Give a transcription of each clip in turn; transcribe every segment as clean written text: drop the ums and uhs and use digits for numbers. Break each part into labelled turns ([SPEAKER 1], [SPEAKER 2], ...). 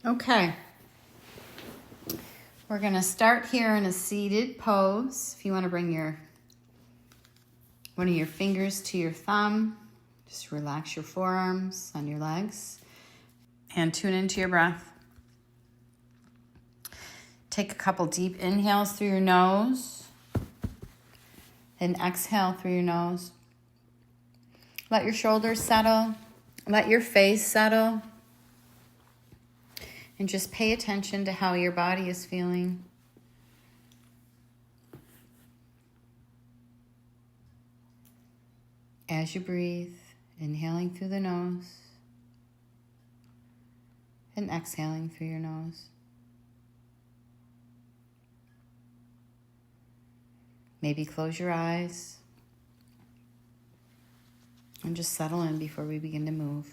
[SPEAKER 1] Okay. We're going to start here in a seated pose. If you want to bring one of your fingers to your thumb, just relax your forearms on your legs and tune into your breath. Take a couple deep inhales through your nose and exhale through your nose. Let your shoulders settle. Let your face settle. And just pay attention to how your body is feeling. As you breathe, inhaling through the nose and exhaling through your nose. Maybe close your eyes and just settle in before we begin to move.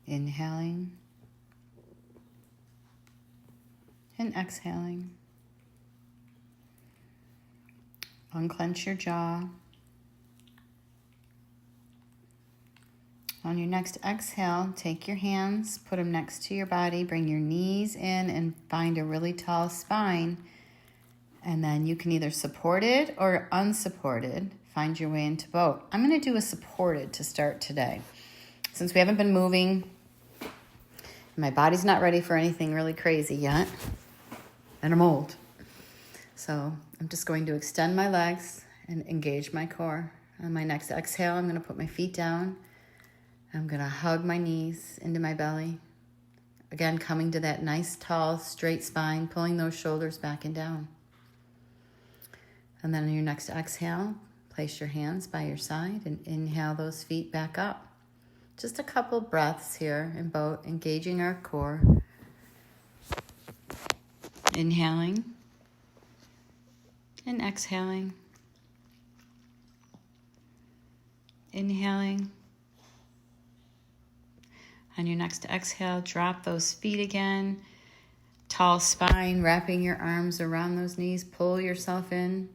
[SPEAKER 1] Inhaling and exhaling. Unclench your jaw. On your next exhale, take your hands, put them next to your body, bring your knees in and find a really tall spine. And then you can either supported or unsupported find your way into boat. I'm going to do a supported to start today. Since we haven't been moving, my body's not ready for anything really crazy yet, and I'm old. So I'm just going to extend my legs and engage my core. On my next exhale, I'm going to put my feet down. I'm going to hug my knees into my belly. Again, coming to that nice, tall, straight spine, pulling those shoulders back and down. And then on your next exhale, place your hands by your side and inhale those feet back up. Just a couple breaths here in boat, engaging our core. Inhaling and exhaling. Inhaling. On your next exhale, drop those feet again. Tall spine, wrapping your arms around those knees. Pull yourself in.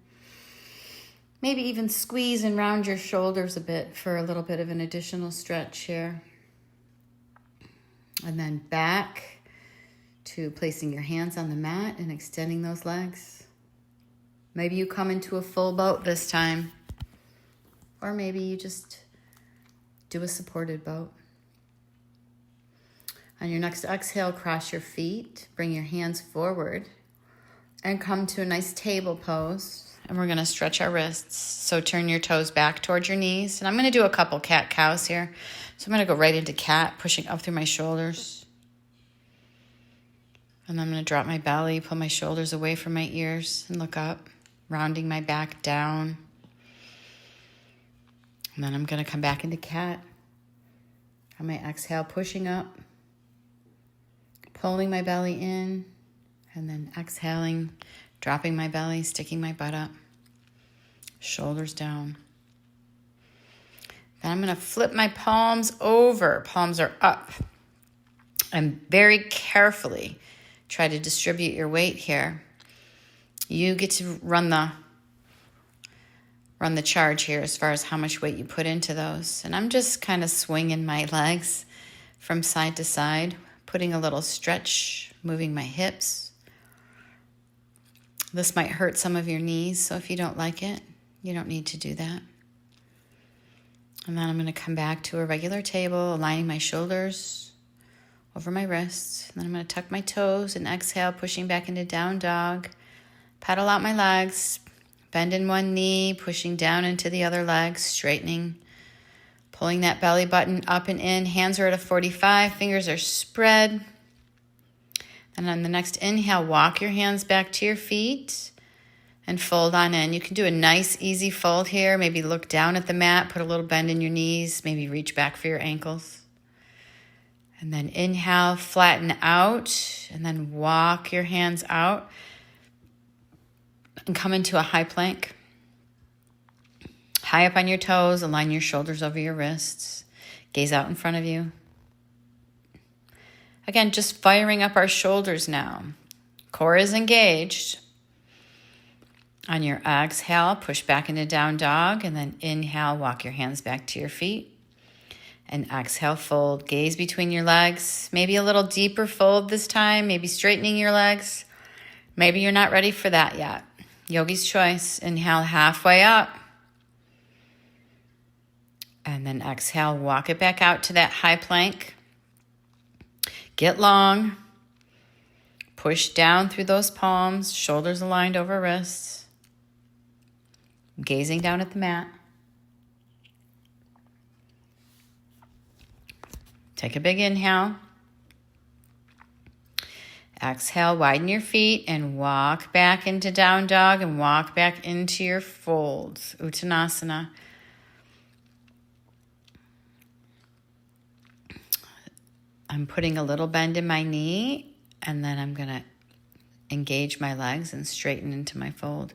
[SPEAKER 1] Maybe even squeeze and round your shoulders a bit for a little bit of an additional stretch here. And then back to placing your hands on the mat and extending those legs. Maybe you come into a full boat this time. Or maybe you just do a supported boat. On your next exhale, cross your feet, bring your hands forward, and come to a nice table pose. And we're going to stretch our wrists. So turn your toes back towards your knees. And I'm going to do a couple cat-cows here. So I'm going to go right into cat, pushing up through my shoulders. And I'm going to drop my belly, pull my shoulders away from my ears, and look up, rounding my back down. And then I'm going to come back into cat. On my exhale, pushing up, pulling my belly in, and then exhaling, dropping my belly, sticking my butt up, shoulders down. Then I'm going to flip my palms over. Palms are up. And very carefully try to distribute your weight here. You get to run the charge here as far as how much weight you put into those. And I'm just kind of swinging my legs from side to side, putting a little stretch, moving my hips. This might hurt some of your knees, so if you don't like it, you don't need to do that. And then I'm going to come back to a regular table, aligning my shoulders over my wrists. And then I'm going to tuck my toes and exhale, pushing back into down dog. Pedal out my legs, bend in one knee, pushing down into the other leg, straightening, pulling that belly button up and in. Hands are at a 45, fingers are spread. And on the next inhale, walk your hands back to your feet and fold on in. You can do a nice, easy fold here. Maybe look down at the mat, put a little bend in your knees, maybe reach back for your ankles. And then inhale, flatten out, and then walk your hands out and come into a high plank. High up on your toes, align your shoulders over your wrists. Gaze out in front of you. Again, just firing up our shoulders now. Core is engaged. On your exhale, push back into down dog, and then inhale, walk your hands back to your feet. And exhale, fold. Gaze between your legs. Maybe a little deeper fold this time, maybe straightening your legs. Maybe you're not ready for that yet. Yogi's choice. Inhale, halfway up. And then exhale, walk it back out to that high plank. Get long. Push down through those palms, shoulders aligned over wrists. Gazing down at the mat. Take a big inhale. Exhale, widen your feet and walk back into down dog and walk back into your folds, Uttanasana. I'm putting a little bend in my knee, and then I'm going to engage my legs and straighten into my fold.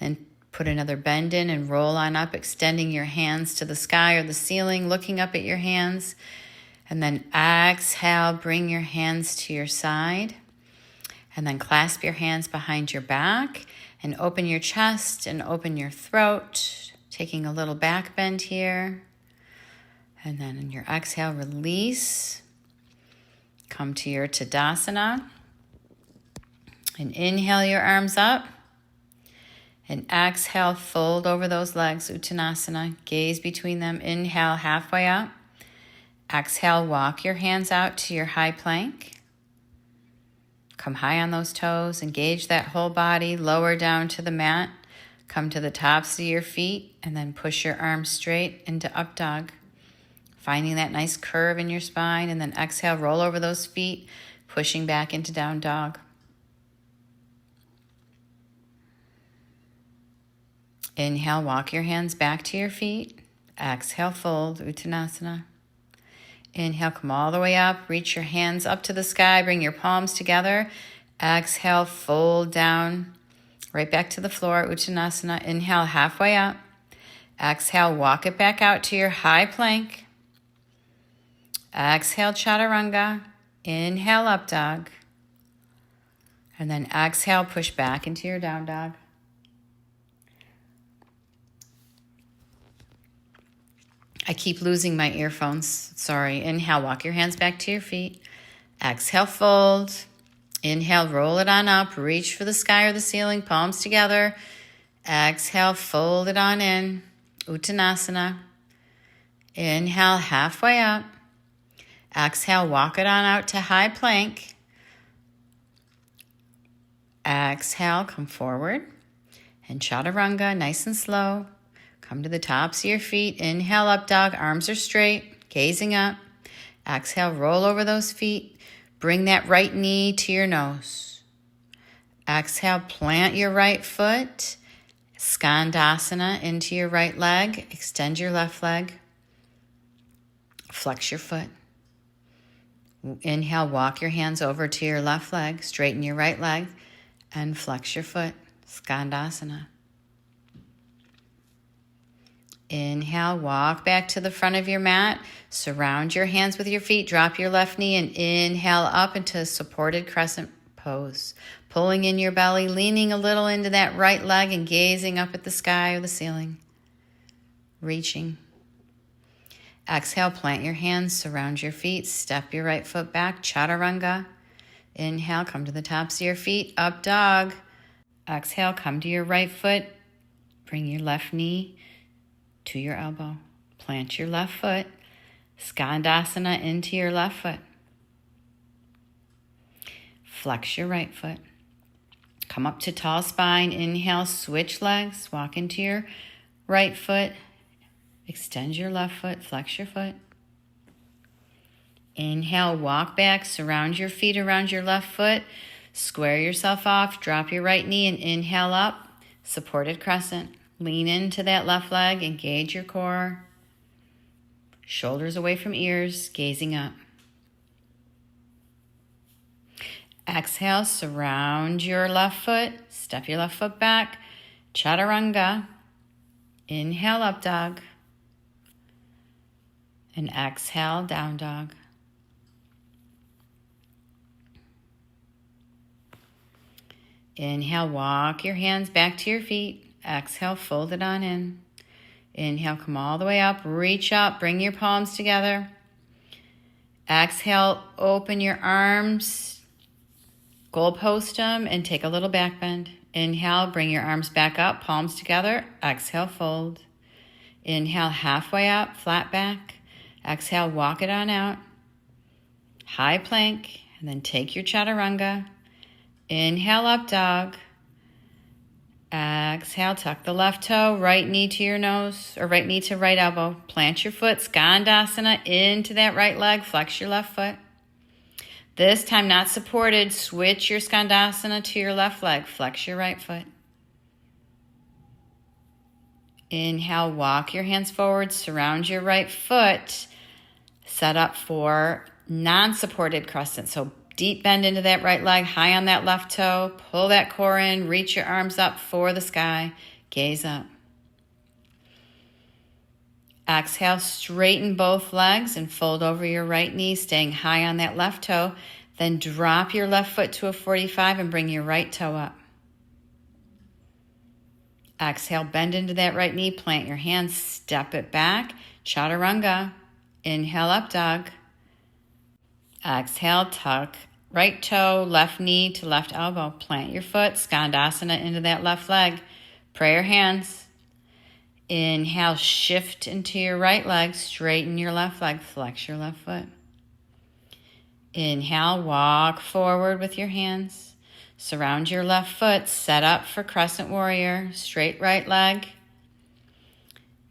[SPEAKER 1] Then put another bend in and roll on up, extending your hands to the sky or the ceiling, looking up at your hands. And then exhale, bring your hands to your side. And then clasp your hands behind your back and open your chest and open your throat, taking a little back bend here. And then in your exhale, release. Come to your Tadasana. And inhale your arms up. And exhale, fold over those legs, Uttanasana. Gaze between them. Inhale, halfway up. Exhale, walk your hands out to your high plank. Come high on those toes. Engage that whole body. Lower down to the mat. Come to the tops of your feet. And then push your arms straight into up dog. Finding that nice curve in your spine. And then exhale, roll over those feet. Pushing back into down dog. Inhale, walk your hands back to your feet. Exhale, fold, Uttanasana. Inhale, come all the way up. Reach your hands up to the sky. Bring your palms together. Exhale, fold down. Right back to the floor, Uttanasana. Inhale, halfway up. Exhale, walk it back out to your high plank. Exhale, Chaturanga. Inhale, up dog. And then exhale, push back into your down dog. I keep losing my earphones. Sorry. Inhale, walk your hands back to your feet. Exhale, fold. Inhale, roll it on up. Reach for the sky or the ceiling, palms together. Exhale, fold it on in. Uttanasana. Inhale, halfway up. Exhale, walk it on out to high plank. Exhale, come forward. And Chaturanga, nice and slow. Come to the tops of your feet. Inhale, up dog. Arms are straight. Gazing up. Exhale, roll over those feet. Bring that right knee to your nose. Exhale, plant your right foot. Skandasana into your right leg. Extend your left leg. Flex your foot. Inhale, walk your hands over to your left leg. Straighten your right leg. And flex your foot. Skandasana. Inhale, walk back to the front of your mat. Surround your hands with your feet. Drop your left knee and inhale up into a supported crescent pose. Pulling in your belly, leaning a little into that right leg and gazing up at the sky or the ceiling. Reaching. Exhale, plant your hands, surround your feet. Step your right foot back, Chaturanga. Inhale, come to the tops of your feet, up dog. Exhale, come to your right foot. Bring your left knee to your elbow. Plant your left foot. Skandasana into your left foot. Flex your right foot. Come up to tall spine. Inhale, switch legs. Walk into your right foot. Extend your left foot. Flex your foot. Inhale, walk back. Surround your feet around your left foot. Square yourself off. Drop your right knee and inhale up. Supported crescent. Lean into that left leg, engage your core. Shoulders away from ears, gazing up. Exhale, surround your left foot, step your left foot back. Chaturanga. Inhale, up dog. And exhale, down dog. Inhale, walk your hands back to your feet. Exhale, fold it on in. Inhale, come all the way up, reach up, bring your palms together. Exhale, open your arms, goalpost them, and take a little back bend. Inhale, bring your arms back up, palms together. Exhale, fold. Inhale, halfway up, flat back. Exhale, walk it on out. High plank, and then take your chaturanga. Inhale, up dog. Exhale, tuck the left toe, right knee to your nose, or right knee to right elbow. Plant your foot, Skandasana, into that right leg, flex your left foot. This time not supported, switch your Skandasana to your left leg, flex your right foot. Inhale, walk your hands forward, surround your right foot, set up for non-supported crescent. So deep bend into that right leg, high on that left toe, pull that core in, reach your arms up for the sky, gaze up. Exhale, straighten both legs and fold over your right knee, staying high on that left toe. Then drop your left foot to a 45 and bring your right toe up. Exhale, bend into that right knee, plant your hands, step it back, chaturanga. Inhale, up dog. Exhale, tuck right toe, left knee to left elbow. Plant your foot, Skandasana into that left leg. Pray your hands. Inhale, shift into your right leg, straighten your left leg, flex your left foot. Inhale, walk forward with your hands. Surround your left foot, set up for crescent warrior, straight right leg.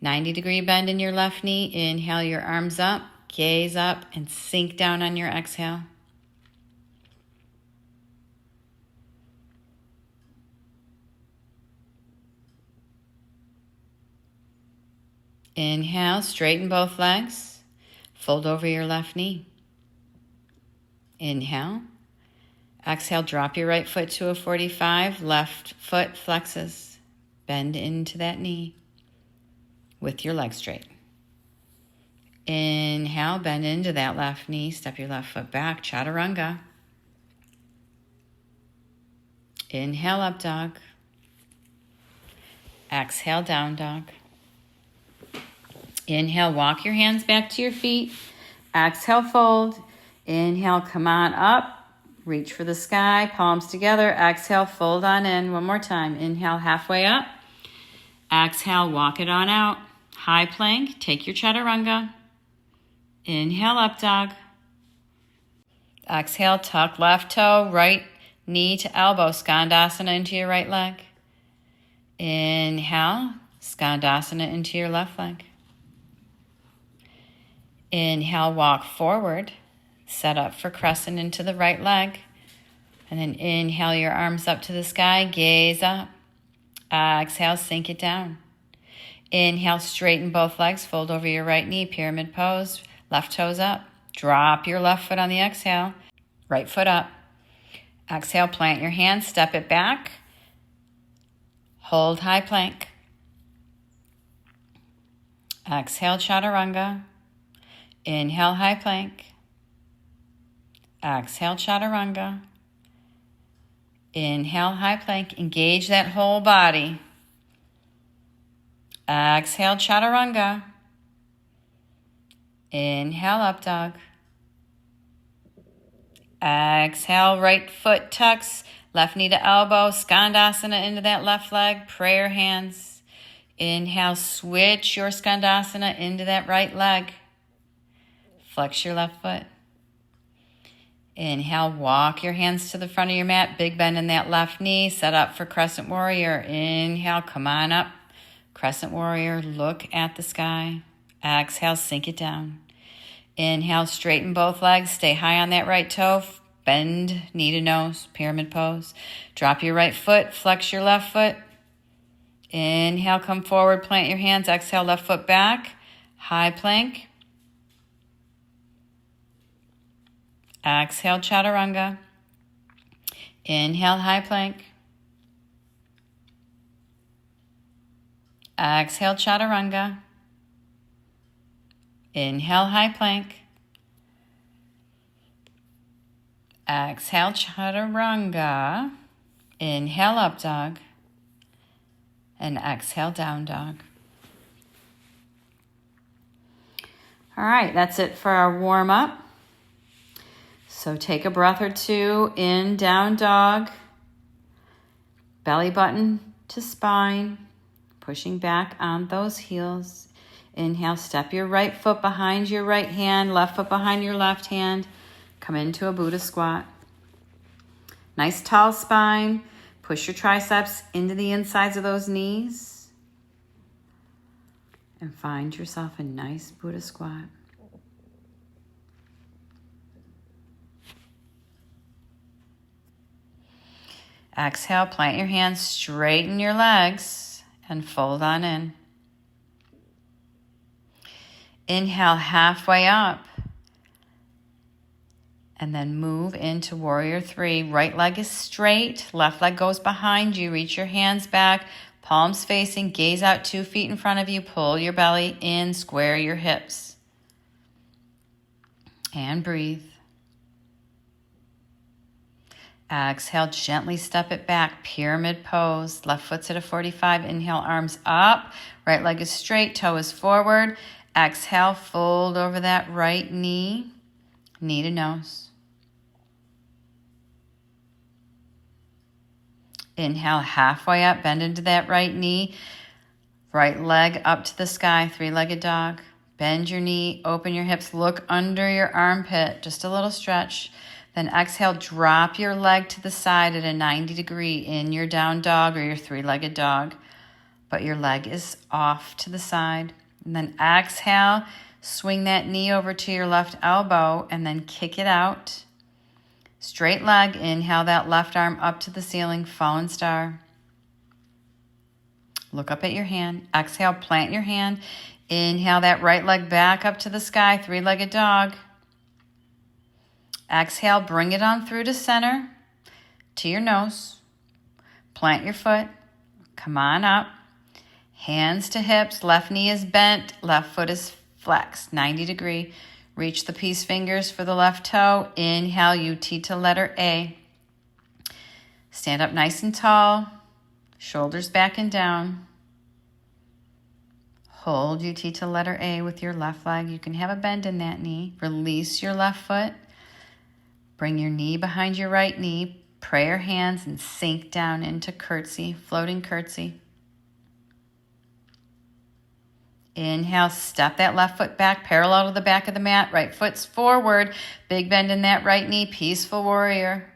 [SPEAKER 1] 90-degree bend in your left knee. Inhale your arms up, gaze up, and sink down on your exhale. Inhale, straighten both legs, fold over your left knee. Inhale. Exhale, drop your right foot to a 45, left foot flexes. Bend into that knee with your leg straight. Inhale, bend into that left knee, step your left foot back, chaturanga. Inhale, up dog. Exhale, down dog. Inhale, walk your hands back to your feet. Exhale, fold. Inhale, come on up. Reach for the sky, palms together. Exhale, fold on in. One more time. Inhale, halfway up. Exhale, walk it on out. High plank, take your chaturanga. Inhale, up dog. Exhale, tuck left toe, right knee to elbow. Skandasana into your right leg. Inhale, Skandasana into your left leg. Inhale, walk forward. Set up for crescent into the right leg. And then inhale your arms up to the sky. Gaze up. Exhale, sink it down. Inhale, straighten both legs. Fold over your right knee. Pyramid pose. Left toes up. Drop your left foot on the exhale. Right foot up. Exhale, plant your hands. Step it back. Hold high plank. Exhale, chaturanga. Inhale, high plank. Exhale, chaturanga. Inhale, high plank. Engage that whole body. Exhale, chaturanga. Inhale, up dog. Exhale, right foot tucks, left knee to elbow, Skandasana into that left leg, prayer hands. Inhale, switch your Skandasana into that right leg. Flex your left foot. Inhale, walk your hands to the front of your mat. Big bend in that left knee. Set up for crescent warrior. Inhale, come on up. Crescent warrior, look at the sky. Exhale, sink it down. Inhale, straighten both legs. Stay high on that right toe. Bend knee to nose, pyramid pose. Drop your right foot. Flex your left foot. Inhale, come forward. Plant your hands. Exhale, left foot back. High plank. Exhale, chaturanga. Inhale, high plank. Exhale, chaturanga. Inhale, high plank. Exhale, chaturanga. Inhale, up dog. And exhale, down dog. All right, that's it for our warm up. So take a breath or two in down dog. Belly button to spine. Pushing back on those heels. Inhale, step your right foot behind your right hand, left foot behind your left hand. Come into a Buddha squat. Nice tall spine. Push your triceps into the insides of those knees. And find yourself a nice Buddha squat. Exhale, plant your hands, straighten your legs, and fold on in. Inhale, halfway up. And then move into Warrior Three. Right leg is straight, left leg goes behind you. Reach your hands back, palms facing, gaze out 2 feet in front of you. Pull your belly in, square your hips. And breathe. Exhale, gently step it back, pyramid pose. Left foot's at a 45. Inhale, arms up. Right leg is straight, toe is forward. Exhale, fold over that right knee, knee to nose. Inhale, halfway up, bend into that right knee. Right leg up to the sky, 3-legged dog. Bend your knee, open your hips, look under your armpit, just a little stretch. Then exhale, drop your leg to the side at a 90 degree in your down dog or your 3-legged dog. But your leg is off to the side. And then exhale, swing that knee over to your left elbow and then kick it out. Straight leg, inhale that left arm up to the ceiling, fallen star. Look up at your hand. Exhale, plant your hand. Inhale that right leg back up to the sky, 3-legged dog. Exhale, bring it on through to center, to your nose. Plant your foot. Come on up. Hands to hips. Left knee is bent. Left foot is flexed, 90 degree. Reach the peace fingers for the left toe. Inhale, UT to letter A. Stand up nice and tall. Shoulders back and down. Hold UT to letter A with your left leg. You can have a bend in that knee. Release your left foot. Bring your knee behind your right knee, prayer hands, and sink down into curtsy, floating curtsy. Inhale, step that left foot back, parallel to the back of the mat. Right foot's forward, big bend in that right knee, peaceful warrior.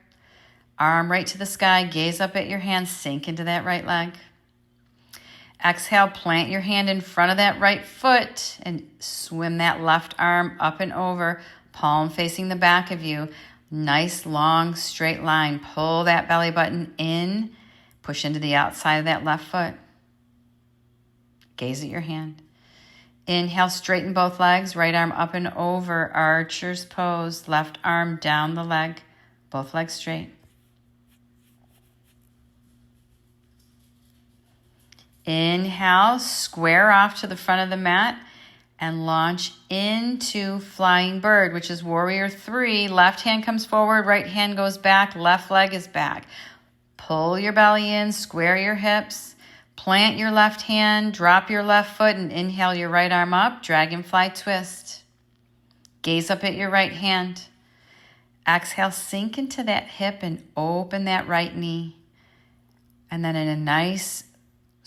[SPEAKER 1] Arm right to the sky, gaze up at your hands, sink into that right leg. Exhale, plant your hand in front of that right foot and swim that left arm up and over, palm facing the back of you. Nice, long, straight line. Pull that belly button in. Push into the outside of that left foot. Gaze at your hand. Inhale, straighten both legs. Right arm up and over. Archer's pose. Left arm down the leg. Both legs straight. Inhale, square off to the front of the mat. And launch into Flying Bird, which is Warrior Three. Left hand comes forward, right hand goes back, left leg is back. Pull your belly in, square your hips, plant your left hand, drop your left foot, and inhale your right arm up, Dragonfly Twist. Gaze up at your right hand. Exhale, sink into that hip and open that right knee. And then in a nice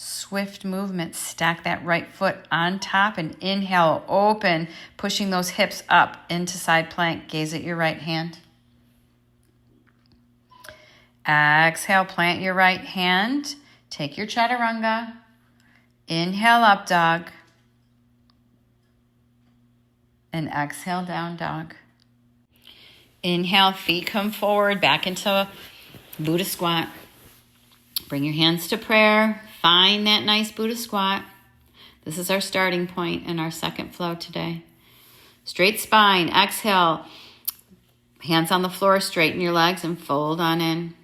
[SPEAKER 1] swift movement, stack that right foot on top and inhale, open, pushing those hips up into side plank. Gaze at your right hand. Exhale, plant your right hand. Take your chaturanga. Inhale, up dog. And exhale, down dog. Inhale, feet come forward, back into Buddha squat. Bring your hands to prayer. Find that nice Buddha squat. This is our starting point in our second flow today. Straight spine. Exhale. Hands on the floor. Straighten your legs and fold on in.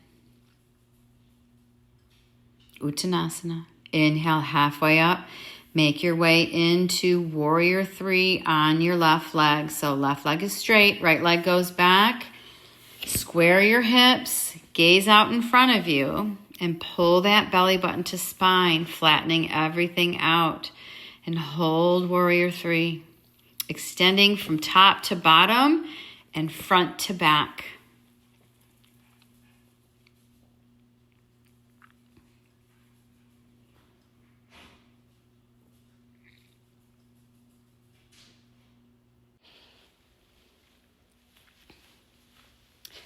[SPEAKER 1] Uttanasana. Inhale, halfway up. Make your way into Warrior Three on your left leg. So left leg is straight. Right leg goes back. Square your hips. Gaze out in front of you. And pull that belly button to spine, flattening everything out. And hold warrior 3. Extending from top to bottom and front to back.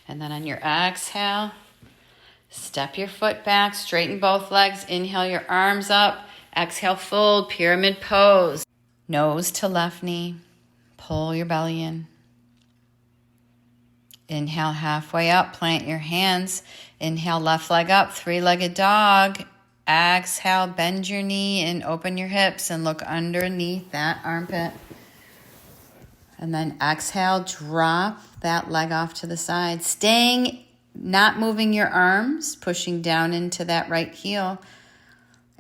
[SPEAKER 1] And then on your exhale, step your foot back, straighten both legs, inhale your arms up, exhale, fold, pyramid pose. Nose to left knee, pull your belly in. Inhale halfway up, plant your hands. Inhale left leg up, three-legged dog. Exhale, bend your knee and open your hips and look underneath that armpit. And then exhale, drop that leg off to the side. Staying, not moving your arms, pushing down into that right heel.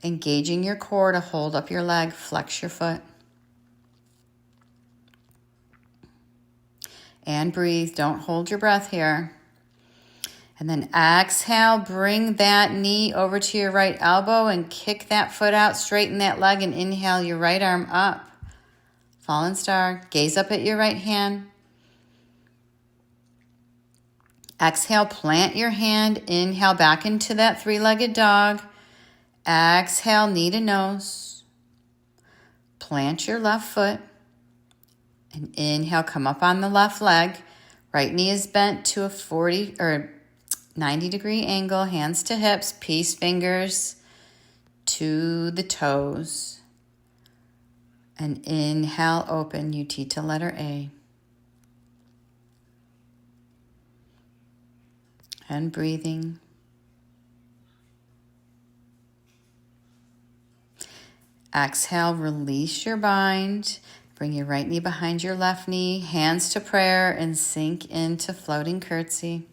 [SPEAKER 1] Engaging your core to hold up your leg, flex your foot. And breathe, don't hold your breath here. And then exhale, bring that knee over to your right elbow and kick that foot out, straighten that leg and inhale your right arm up. Fallen star, gaze up at your right hand. Exhale, plant your hand, inhale back into that three-legged dog. Exhale, knee to nose. Plant your left foot. And inhale, come up on the left leg. Right knee is bent to a 90-degree angle, hands to hips, peace fingers to the toes. And inhale, open, UT to letter A. And breathing. Exhale, release your bind. Bring your right knee behind your left knee, hands to prayer, and sink into floating curtsy.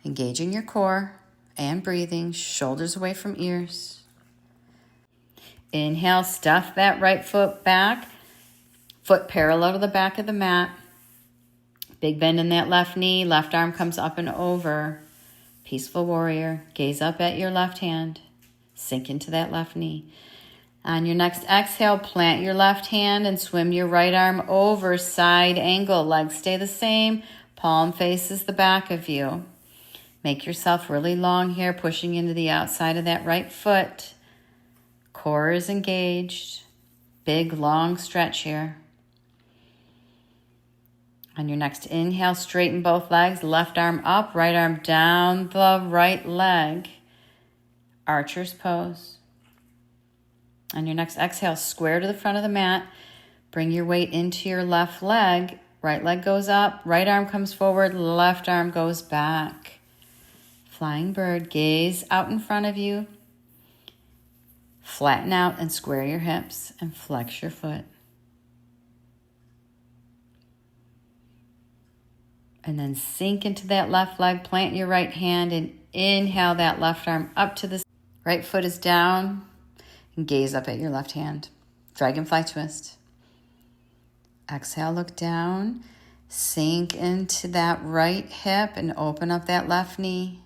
[SPEAKER 1] Engaging your core and breathing, shoulders away from ears. Inhale, stuff that right foot back, foot parallel to the back of the mat. Big bend in that left knee, left arm comes up and over. Peaceful warrior, gaze up at your left hand, sink into that left knee. On your next exhale, plant your left hand and swim your right arm over, side angle. Legs stay the same, palm faces the back of you. Make yourself really long here, pushing into the outside of that right foot. Core is engaged. Big, long stretch here. On your next inhale, straighten both legs. Left arm up, right arm down the right leg. Archer's pose. On your next exhale, square to the front of the mat. Bring your weight into your left leg. Right leg goes up, right arm comes forward, left arm goes back. Flying bird, gaze out in front of you. Flatten out and square your hips and flex your foot. And then sink into that left leg, plant your right hand and inhale that left arm up to the right foot is down and gaze up at your left hand. Dragonfly twist. Exhale, look down, sink into that right hip and open up that left knee.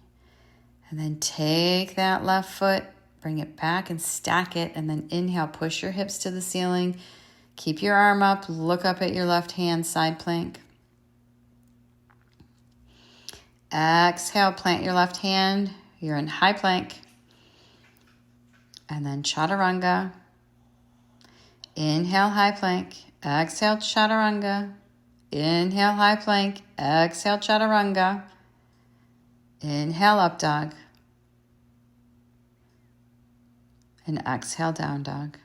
[SPEAKER 1] And then take that left foot, bring it back and stack it, and then inhale, push your hips to the ceiling. Keep your arm up, look up at your left hand, side plank. Exhale, plant your left hand. You're in high plank. And then chaturanga. Inhale, high plank. Exhale, chaturanga. Inhale, high plank. Exhale, chaturanga. Inhale, up dog. And exhale, down dog.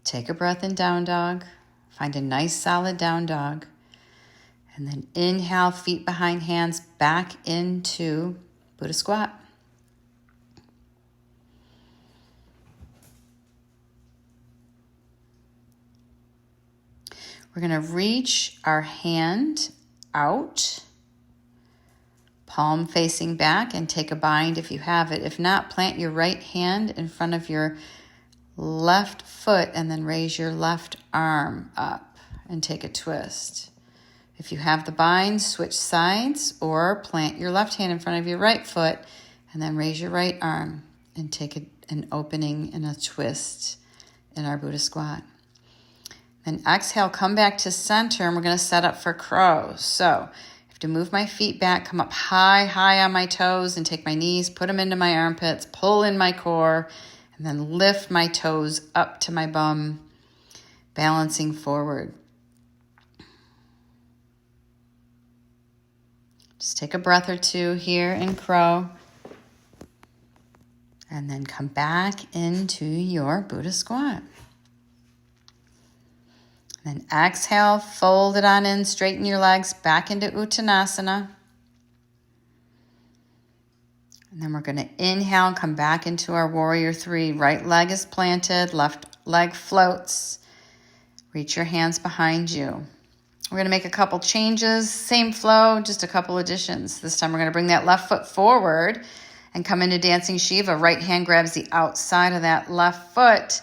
[SPEAKER 1] Take a breath in down dog. Find a nice solid down dog. And then inhale, feet behind hands, back into Buddha squat. We're going to reach our hand out, palm facing back, and take a bind if you have it. If not, plant your right hand in front of your left foot and then raise your left arm up and take a twist. If you have the bind, switch sides or plant your left hand in front of your right foot and then raise your right arm and take an opening and a twist in our Buddha squat. Then exhale, come back to center, and we're going to set up for crow. So I have to move my feet back, come up high on my toes, and take my knees, put them into my armpits, pull in my core, and then lift my toes up to my bum, balancing forward. Just take a breath or two here in crow. And then come back into your Buddha squat. Then exhale, fold it on in, straighten your legs back into Uttanasana. And then we're going to inhale, come back into our Warrior Three. Right leg is planted, left leg floats. Reach your hands behind you. We're going to make a couple changes, same flow, just a couple additions. This time we're going to bring that left foot forward and come into Dancing Shiva. Right hand grabs the outside of that left foot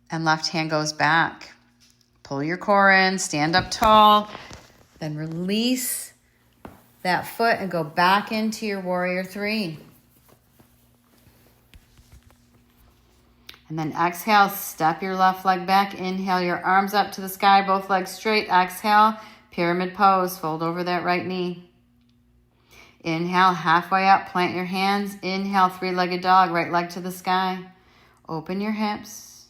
[SPEAKER 1] and left hand goes back. Pull your core in, stand up tall, then release that foot and go back into your Warrior Three. And then exhale, step your left leg back. Inhale, your arms up to the sky, both legs straight. Exhale, pyramid pose, fold over that right knee. Inhale, halfway up, plant your hands. Inhale, three-legged dog, right leg to the sky. Open your hips.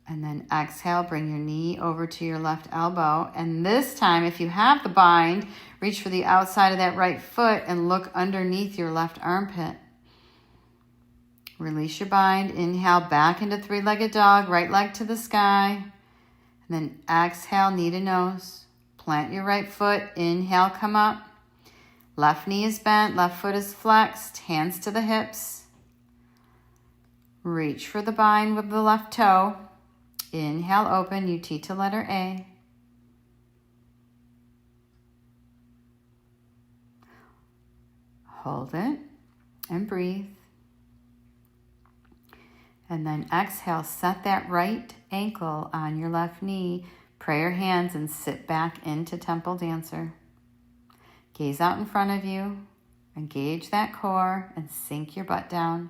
[SPEAKER 1] And then exhale, bring your knee over to your left elbow. And this time, if you have the bind, reach for the outside of that right foot and look underneath your left armpit. Release your bind. Inhale, back into three-legged dog, right leg to the sky. And then exhale, knee to nose. Plant your right foot. Inhale, come up. Left knee is bent, left foot is flexed, hands to the hips. Reach for the bind with the left toe. Inhale, open, UT to letter A. Hold it and breathe. And then exhale, set that right ankle on your left knee. Pray your hands and sit back into Temple Dancer. Gaze out in front of you, engage that core, and sink your butt down.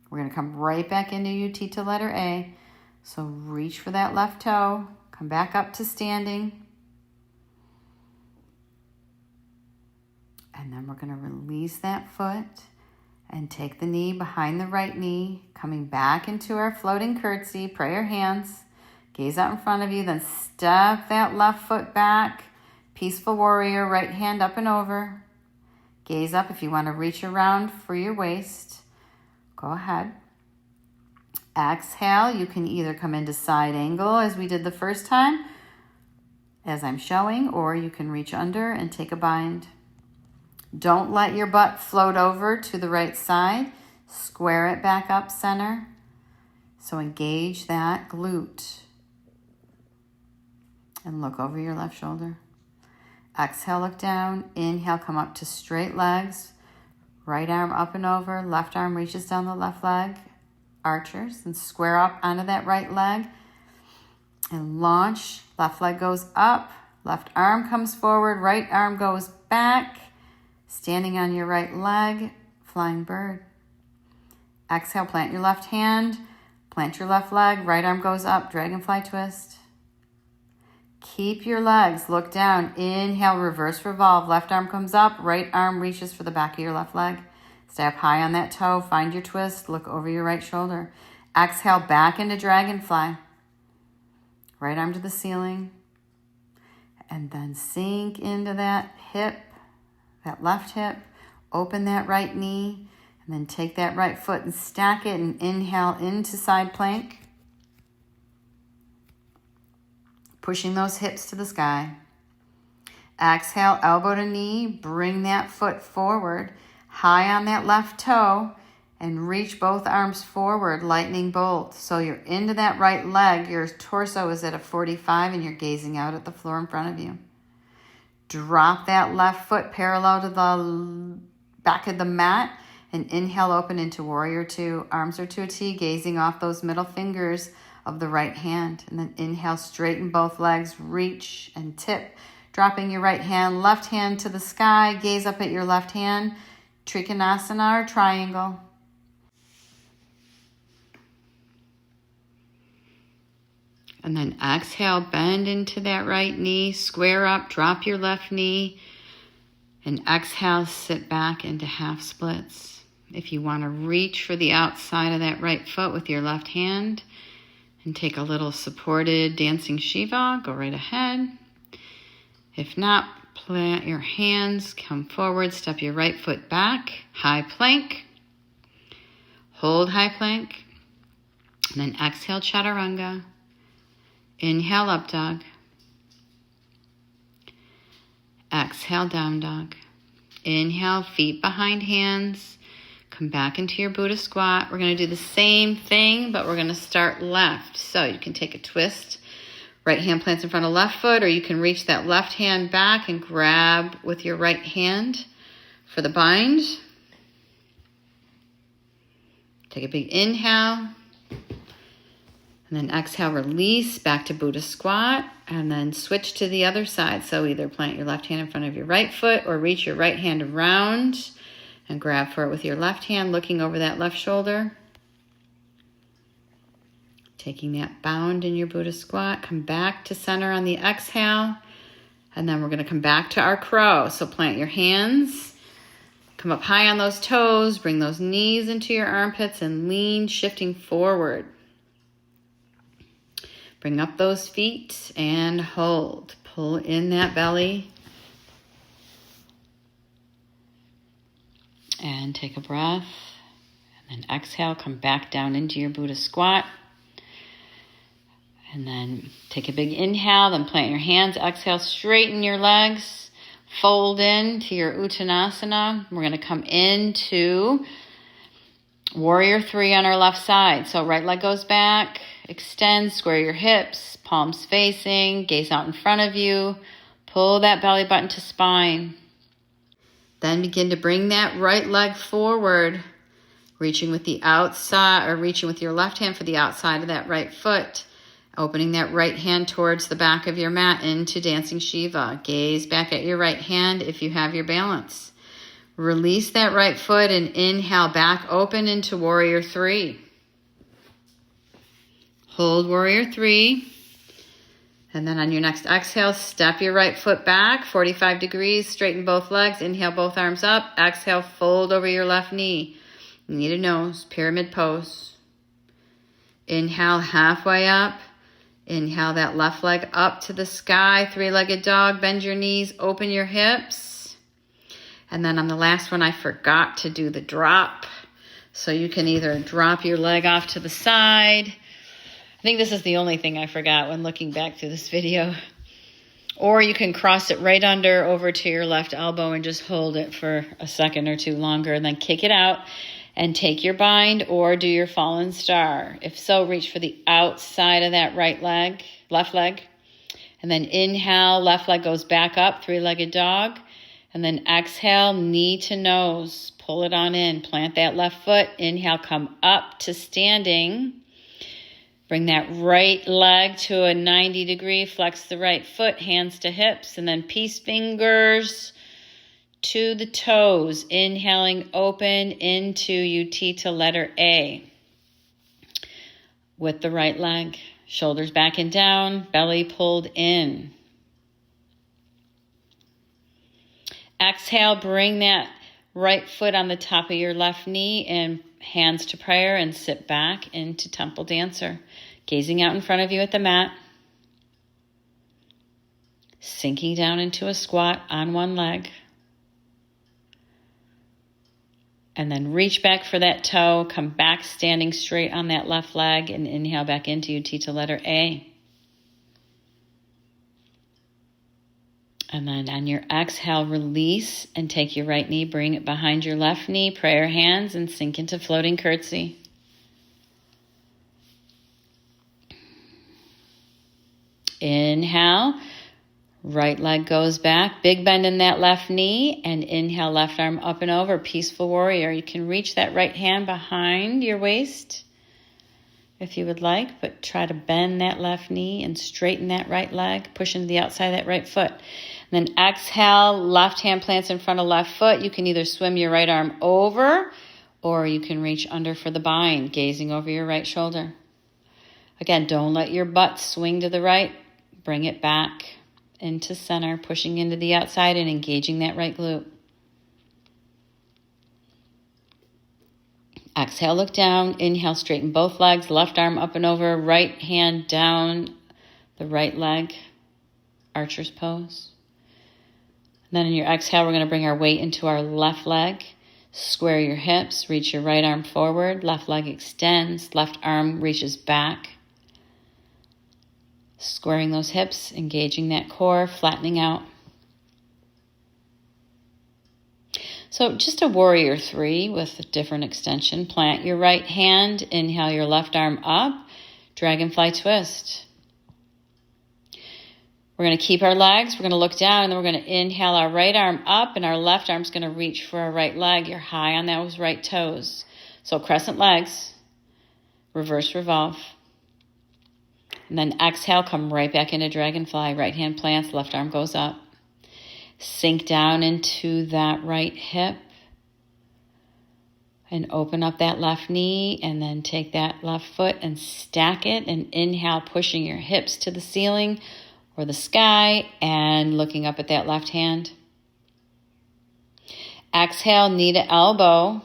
[SPEAKER 1] We're going to come right back into UT to letter A. So reach for that left toe, come back up to standing. And then we're going to release that foot and take the knee behind the right knee, coming back into our floating curtsy. Pray your hands, gaze out in front of you, then step that left foot back. Peaceful warrior, right hand up and over. Gaze up if you want to reach around for your waist. Go ahead. Exhale, you can either come into side angle as we did the first time, as I'm showing, or you can reach under and take a bind. Don't let your butt float over to the right side. Square it back up center. So engage that glute. And look over your left shoulder. Exhale, look down. Inhale, come up to straight legs. Right arm up and over. Left arm reaches down the left leg. Archers. And square up onto that right leg. And launch. Left leg goes up. Left arm comes forward. Right arm goes back. Standing on your right leg. Flying bird. Exhale, plant your left hand. Plant your left leg. Right arm goes up. Dragonfly twist. Keep your legs, look down, inhale, reverse revolve, left arm comes up, right arm reaches for the back of your left leg. Stay up high on that toe, find your twist, look over your right shoulder. Exhale, back into dragonfly. Right arm to the ceiling. And then sink into that hip, that left hip, open that right knee, and then take that right foot and stack it and inhale into side plank. Pushing those hips to the sky. Exhale, elbow to knee, bring that foot forward, high on that left toe, and reach both arms forward, lightning bolt. So you're into that right leg, your torso is at a 45 and you're gazing out at the floor in front of you. Drop that left foot parallel to the back of the mat and inhale, open into Warrior Two. Arms are to a T, gazing off those middle fingers of the right hand. And then inhale, straighten both legs, reach and tip. Dropping your right hand, left hand to the sky, gaze up at your left hand, Trikonasana or triangle. And then exhale, bend into that right knee, square up, drop your left knee, and exhale, sit back into half splits. If you want to reach for the outside of that right foot with your left hand and take a little supported dancing Shiva, go right ahead. If not, plant your hands, come forward, step your right foot back, high plank, hold high plank, and then exhale, chaturanga. Inhale, up dog. Exhale, down dog. Inhale, feet behind hands. Come back into your Buddha squat. We're going to do the same thing, but we're going to start left. So you can take a twist. Right hand plants in front of left foot, or you can reach that left hand back and grab with your right hand for the bind. Take a big inhale. And then exhale, release back to Buddha squat, and then switch to the other side. So either plant your left hand in front of your right foot or reach your right hand around and grab for it with your left hand, looking over that left shoulder. Taking that bound in your Buddha squat, come back to center on the exhale, and then we're going to come back to our crow. So plant your hands, come up high on those toes, bring those knees into your armpits and lean, shifting forward. Bring up those feet and hold. Pull in that belly. And take a breath. And then exhale, come back down into your Buddha squat. And then take a big inhale, then plant your hands. Exhale, straighten your legs. Fold into your Uttanasana. We're going to come into Warrior 3 on our left side. So right leg goes back. Extend, square your hips, palms facing, gaze out in front of you. Pull that belly button to spine. Then begin to bring that right leg forward, reaching with the outside, or reaching with your left hand for the outside of that right foot. Opening that right hand towards the back of your mat into Dancing Shiva. Gaze back at your right hand if you have your balance. Release that right foot and inhale back open into Warrior 3. Hold Warrior 3. And then on your next exhale, step your right foot back, 45 degrees, straighten both legs, inhale both arms up, exhale, fold over your left knee. Knee to nose, pyramid pose. Inhale halfway up. Inhale that left leg up to the sky, three-legged dog, bend your knees, open your hips. And then on the last one, I forgot to do the drop. So you can either drop your leg off to the side. I think this is the only thing I forgot when looking back through this video. Or you can cross it right under over to your left elbow and just hold it for a second or two longer and then kick it out and take your bind or do your fallen star. If so, reach for the outside of that right leg, left leg. And then inhale, left leg goes back up, three-legged dog. And then exhale, knee to nose. Pull it on in. Plant that left foot. Inhale, come up to standing. Bring that right leg to a 90 degree. Flex the right foot, hands to hips. And then peace fingers to the toes. Inhaling open into UT to letter A. With the right leg. Shoulders back and down. Belly pulled in. Exhale, bring that right foot on the top of your left knee and hands to prayer and sit back into Temple Dancer. Gazing out in front of you at the mat. Sinking down into a squat on one leg. And then reach back for that toe. Come back standing straight on that left leg and inhale back into UT to letter A. And then on your exhale, release and take your right knee, bring it behind your left knee, prayer hands, and sink into floating curtsy. Inhale, right leg goes back, big bend in that left knee, and inhale, left arm up and over, peaceful warrior. You can reach that right hand behind your waist. if you would like, but try to bend that left knee and straighten that right leg, push into the outside of that right foot. And then exhale, left hand plants in front of left foot. You can either swim your right arm over or you can reach under for the bind, gazing over your right shoulder. Again, don't let your butt swing to the right. Bring it back into center, pushing into the outside and engaging that right glute. Exhale, look down. Inhale, straighten both legs. Left arm up and over. Right hand down the right leg. Archer's pose. And then in your exhale, we're going to bring our weight into our left leg. Square your hips. Reach your right arm forward. Left leg extends. Left arm reaches back. Squaring those hips, engaging that core, flattening out. So just a warrior 3 with a different extension. Plant your right hand, inhale your left arm up, dragonfly twist. We're going to keep our legs, we're going to look down, and then we're going to inhale our right arm up, and our left arm's going to reach for our right leg. You're high on those right toes. So crescent legs, reverse revolve. And then exhale, come right back into dragonfly. Right hand plants, left arm goes up. Sink down into that right hip. And open up that left knee. And then take that left foot and stack it. And inhale, pushing your hips to the ceiling or the sky. And looking up at that left hand. Exhale, knee to elbow.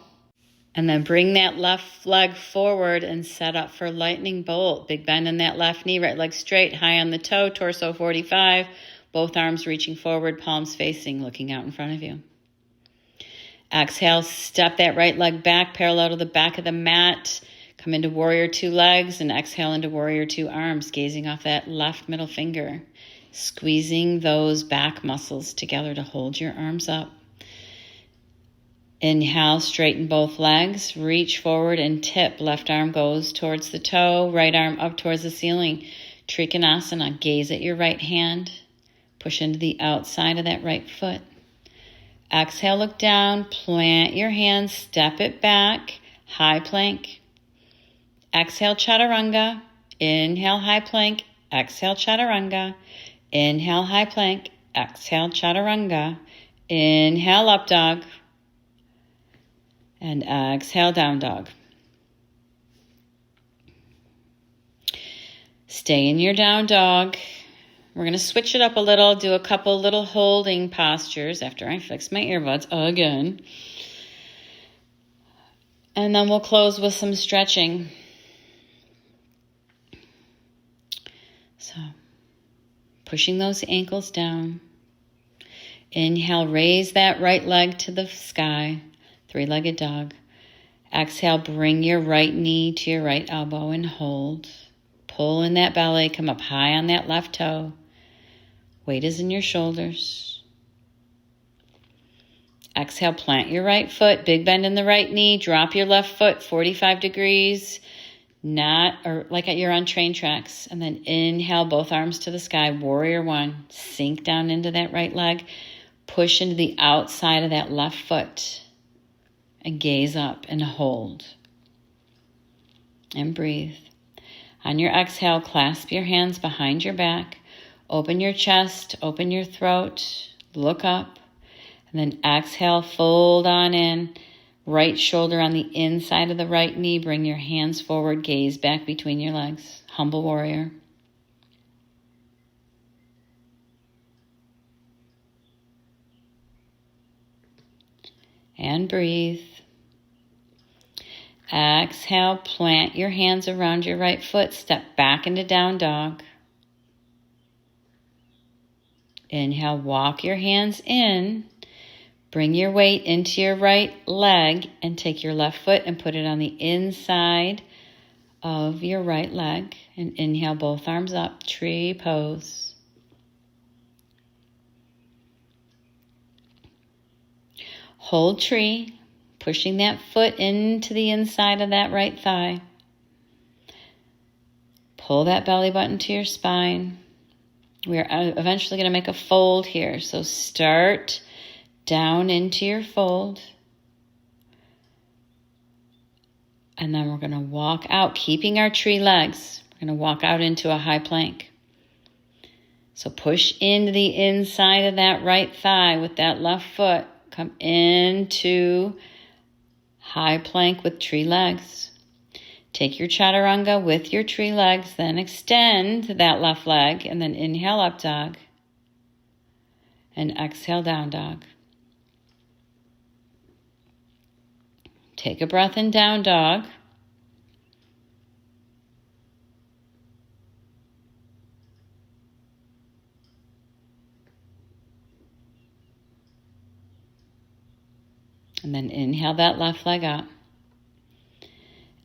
[SPEAKER 1] And then bring that left leg forward and set up for lightning bolt. Big bend in that left knee, right leg straight, high on the toe, torso 45. Both arms reaching forward, palms facing, looking out in front of you. Exhale, step that right leg back, parallel to the back of the mat. Come into warrior 2 legs and exhale into warrior 2 arms, gazing off that left middle finger. Squeezing those back muscles together to hold your arms up. Inhale, straighten both legs, reach forward and tip. Left arm goes towards the toe, right arm up towards the ceiling. Trikonasana, gaze at your right hand. Push into the outside of that right foot. Exhale, look down, plant your hands, step it back, high plank. Exhale, chaturanga. Inhale, high plank. Exhale, chaturanga. Inhale, high plank. Exhale, chaturanga. Inhale, up dog. And exhale, down dog. Stay in your down dog. We're going to switch it up a little, do a couple little holding postures after I fix my earbuds again. And then we'll close with some stretching. So, pushing those ankles down. Inhale, raise that right leg to the sky. 3-legged dog. Exhale, bring your right knee to your right elbow and hold. Pull in that belly, come up high on that left toe. Weight is in your shoulders. Exhale, plant your right foot, big bend in the right knee, drop your left foot 45 degrees, like you're on train tracks. And then inhale, both arms to the sky, warrior 1. Sink down into that right leg, push into the outside of that left foot. And gaze up and hold. And breathe. On your exhale, clasp your hands behind your back. Open your chest, open your throat. Look up. And then exhale, fold on in. Right shoulder on the inside of the right knee. Bring your hands forward. Gaze back between your legs. Humble warrior. And breathe. Exhale, plant your hands around your right foot. Step back into down dog. Inhale, walk your hands in. Bring your weight into your right leg and take your left foot and put it on the inside of your right leg. And inhale, both arms up, tree pose. Hold tree. Pushing that foot into the inside of that right thigh. Pull that belly button to your spine. We're eventually going to make a fold here. So start down into your fold. And then we're going to walk out, keeping our tree legs. We're going to walk out into a high plank. So push into the inside of that right thigh with that left foot. Come into high plank with tree legs. Take your chaturanga with your tree legs, then extend that left leg, and then inhale up dog, and exhale down dog. Take a breath in down dog. And then inhale that left leg up.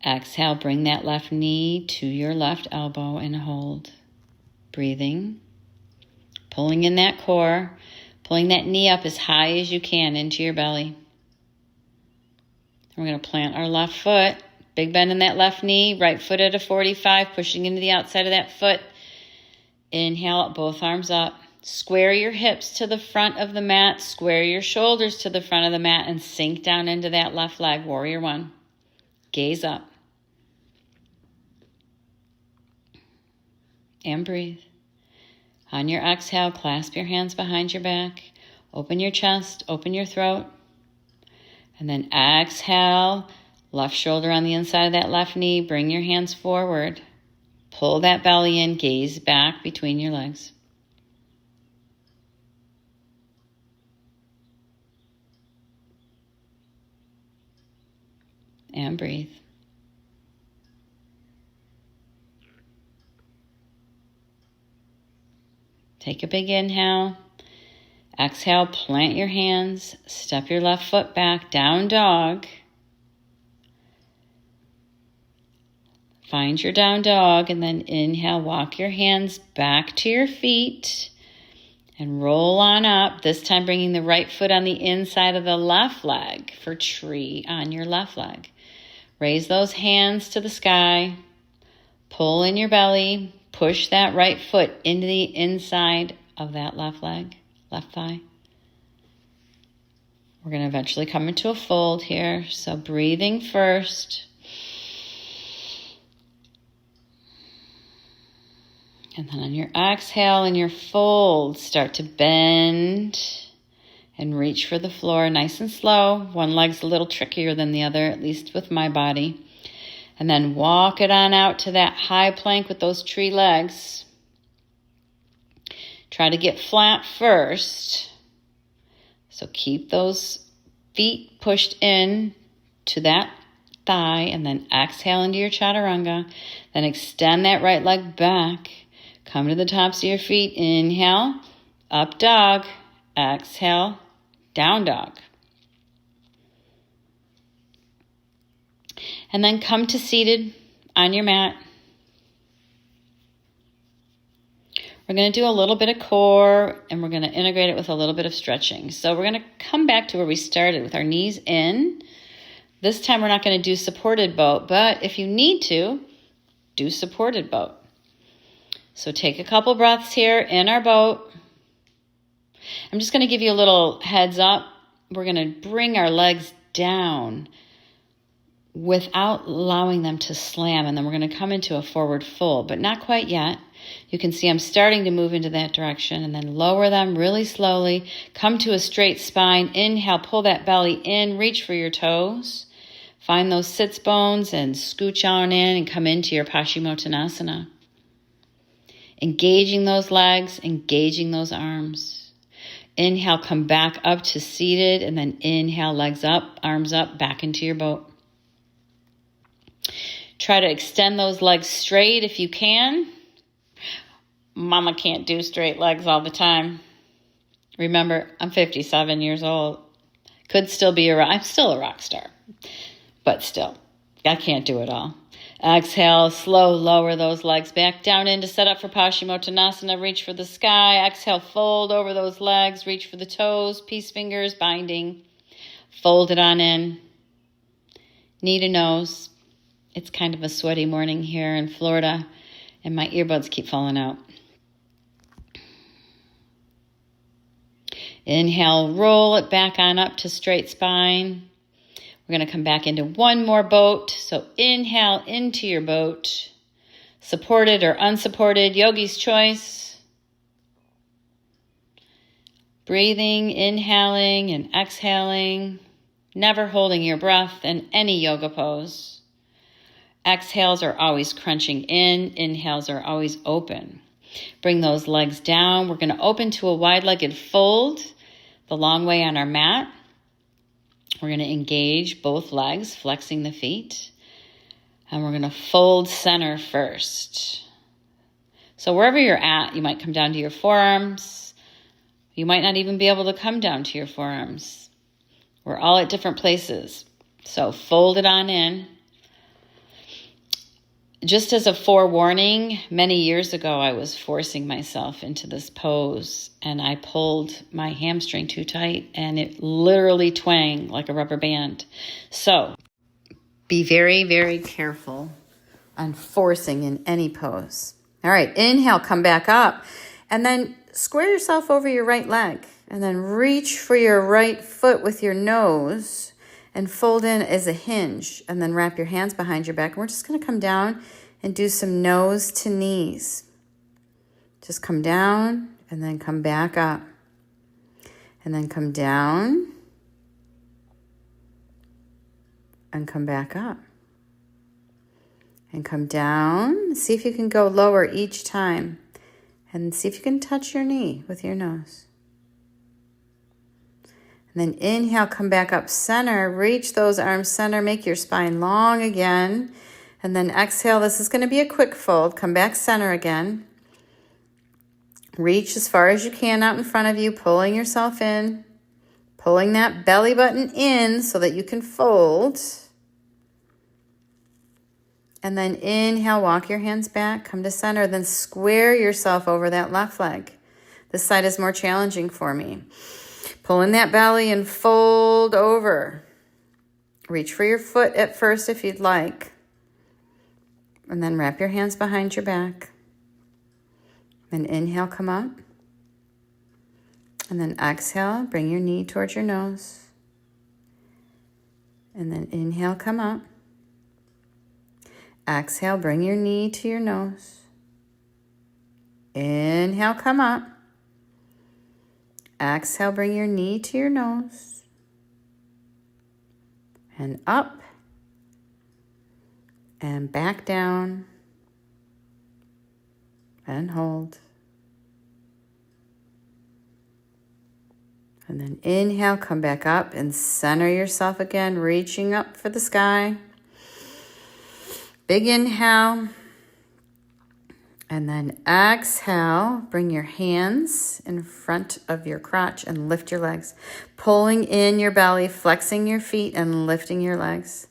[SPEAKER 1] Exhale, bring that left knee to your left elbow and hold. Breathing. Pulling in that core. Pulling that knee up as high as you can into your belly. We're going to plant our left foot. Big bend in that left knee. Right foot at a 45, pushing into the outside of that foot. Inhale, both arms up. Square your hips to the front of the mat. Square your shoulders to the front of the mat and sink down into that left leg. Warrior one. Gaze up. And breathe. On your exhale, clasp your hands behind your back. Open your chest. Open your throat. And then exhale. Left shoulder on the inside of that left knee. Bring your hands forward. Pull that belly in. Gaze back between your legs. And breathe. Take a big inhale. Exhale, plant your hands. Step your left foot back, down dog. Find your down dog, and then inhale, walk your hands back to your feet and roll on up. This time bringing the right foot on the inside of the left leg for tree on your left leg. Raise those hands to the sky. Pull in your belly. Push that right foot into the inside of that left leg, left thigh. We're going to eventually come into a fold here. So breathing first. And then on your exhale and your fold, start to bend and reach for the floor nice and slow. One leg's a little trickier than the other, at least with my body. And then walk it on out to that high plank with those tree legs. Try to get flat first. So keep those feet pushed in to that thigh, and then exhale into your chaturanga. Then extend that right leg back. Come to the tops of your feet. Inhale, up dog. Exhale, down dog. And then come to seated on your mat. We're going to do a little bit of core, and we're going to integrate it with a little bit of stretching. So we're going to come back to where we started with our knees in. This time we're not going to do supported boat, but if you need to, do supported boat. So take a couple breaths here in our boat. I'm just going to give you a little heads up. We're going to bring our legs down without allowing them to slam, and then we're going to come into a forward fold, but not quite yet. You can see I'm starting to move into that direction, and then lower them really slowly. Come to a straight spine. Inhale, pull that belly in, reach for your toes. Find those sits bones and scooch on in and come into your Paschimottanasana. Engaging those legs, engaging those arms. Inhale, come back up to seated, and then inhale, legs up, arms up, back into your boat. Try to extend those legs straight if you can. Mama can't do straight legs all the time. Remember, I'm 57 years old. Could still be I'm still a rock star. But still, I can't do it all. Exhale, slow, lower those legs back down in to set up for Paschimottanasana. Reach for the sky. Exhale, fold over those legs. Reach for the toes, peace fingers, binding. Fold it on in. Knee to nose. It's kind of a sweaty morning here in Florida, and my earbuds keep falling out. Inhale, roll it back on up to straight spine. We're going to come back into one more boat. So inhale into your boat. Supported or unsupported, yogi's choice. Breathing, inhaling and exhaling. Never holding your breath in any yoga pose. Exhales are always crunching in. Inhales are always open. Bring those legs down. We're going to open to a wide-legged fold the long way on our mat. We're going to engage both legs, flexing the feet. And we're going to fold center first. So wherever you're at, you might come down to your forearms. You might not even be able to come down to your forearms. We're all at different places. So fold it on in. Just as a forewarning, many years ago, I was forcing myself into this pose and I pulled my hamstring too tight and it literally twanged like a rubber band. So be very, very careful on forcing in any pose. All right, inhale, come back up and then square yourself over your right leg and then reach for your right foot with your nose and fold in as a hinge and then wrap your hands behind your back. And we're just going to come down and do some nose to knees. Just come down and then come back up. And then come down and come back up. And come down. See if you can go lower each time. And see if you can touch your knee with your nose. And then inhale, come back up center. Reach those arms center. Make your spine long again. And then exhale. This is going to be a quick fold. Come back center again. Reach as far as you can out in front of you, pulling yourself in. Pulling that belly button in so that you can fold. And then inhale, walk your hands back, come to center, then square yourself over that left leg. This side is more challenging for me. Pull in that belly and fold over. Reach for your foot at first if you'd like. And then wrap your hands behind your back. Then inhale, come up. And then exhale, bring your knee towards your nose. And then inhale, come up. Exhale, bring your knee to your nose. Inhale, come up. Exhale, bring your knee to your nose. And up. And back down. And hold. And then inhale, come back up and center yourself again, reaching up for the sky. Big inhale. And then exhale, bring your hands in front of your crotch and lift your legs. Pulling in your belly, flexing your feet and lifting your legs.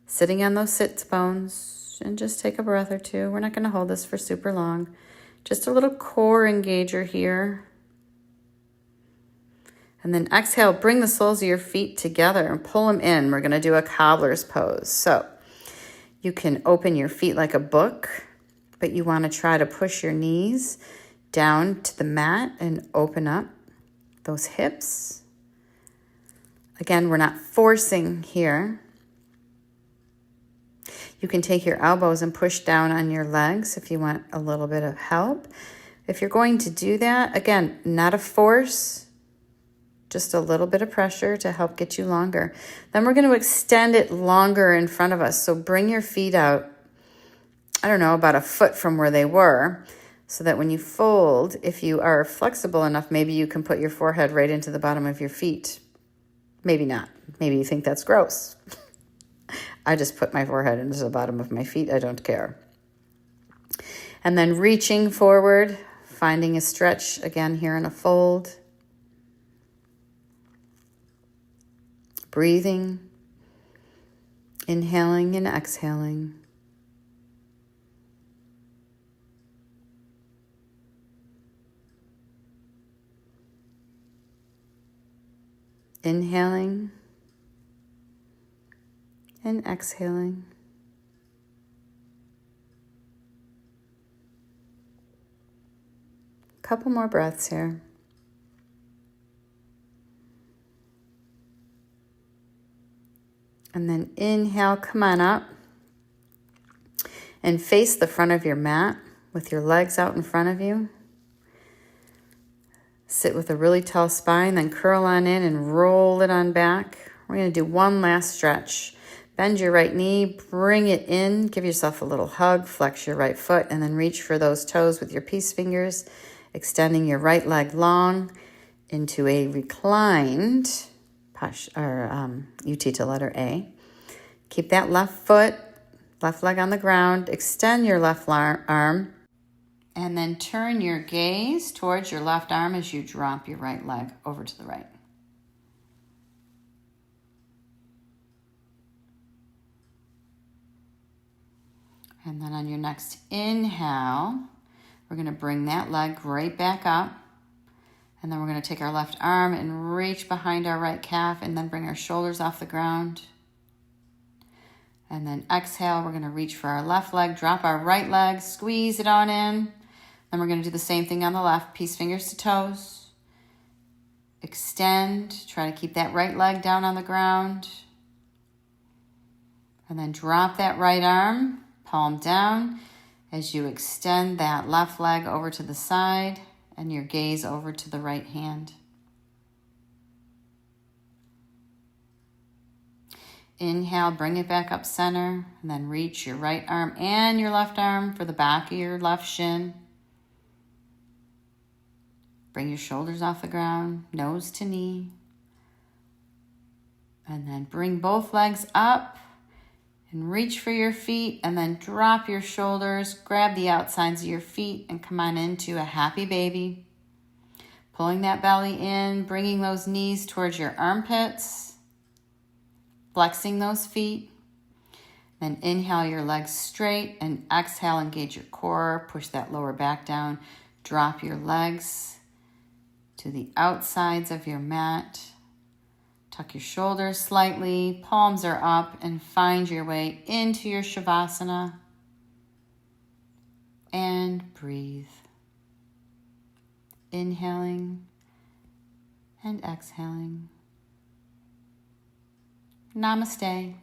[SPEAKER 1] Sitting on those sits bones and just take a breath or two. We're not going to hold this for super long. Just a little core engager here. And then exhale, bring the soles of your feet together and pull them in. We're going to do a cobbler's pose. So you can open your feet like a book, but you want to try to push your knees down to the mat and open up those hips. Again, we're not forcing here. You can take your elbows and push down on your legs if you want a little bit of help. If you're going to do that, again, not a force, just a little bit of pressure to help get you longer. Then we're going to extend it longer in front of us. So bring your feet out, I don't know, about a foot from where they were, so that when you fold, if you are flexible enough, maybe you can put your forehead right into the bottom of your feet. Maybe not. Maybe you think that's gross. I just put my forehead into the bottom of my feet. I don't care. And then reaching forward, finding a stretch again here in a fold. Breathing, inhaling and exhaling. Inhaling and exhaling. Couple more breaths here. And then inhale, come on up. And face the front of your mat with your legs out in front of you. Sit with a really tall spine, then curl on in and roll it on back. We're going to do one last stretch. Bend your right knee, bring it in, give yourself a little hug, flex your right foot, and then reach for those toes with your peace fingers, extending your right leg long into a reclined UT to letter A. Keep that left leg on the ground, extend your left arm, and then turn your gaze towards your left arm as you drop your right leg over to the right. And then on your next inhale, we're going to bring that leg right back up. And then we're going to take our left arm and reach behind our right calf and then bring our shoulders off the ground. And then exhale, we're going to reach for our left leg, drop our right leg, squeeze it on in. Then we're going to do the same thing on the left, peace fingers to toes. Extend, try to keep that right leg down on the ground. And then drop that right arm, palm down, as you extend that left leg over to the side and your gaze over to the right hand. Inhale, bring it back up center, and then reach your right arm and your left arm for the back of your left shin. Bring your shoulders off the ground, nose to knee. And then bring both legs up and reach for your feet, and then drop your shoulders, grab the outsides of your feet, and come on into a happy baby. Pulling that belly in, bringing those knees towards your armpits, flexing those feet. Then inhale your legs straight, and exhale, engage your core, push that lower back down, drop your legs to the outsides of your mat. Tuck your shoulders slightly, palms are up, and find your way into your Shavasana. And breathe. Inhaling and exhaling. Namaste.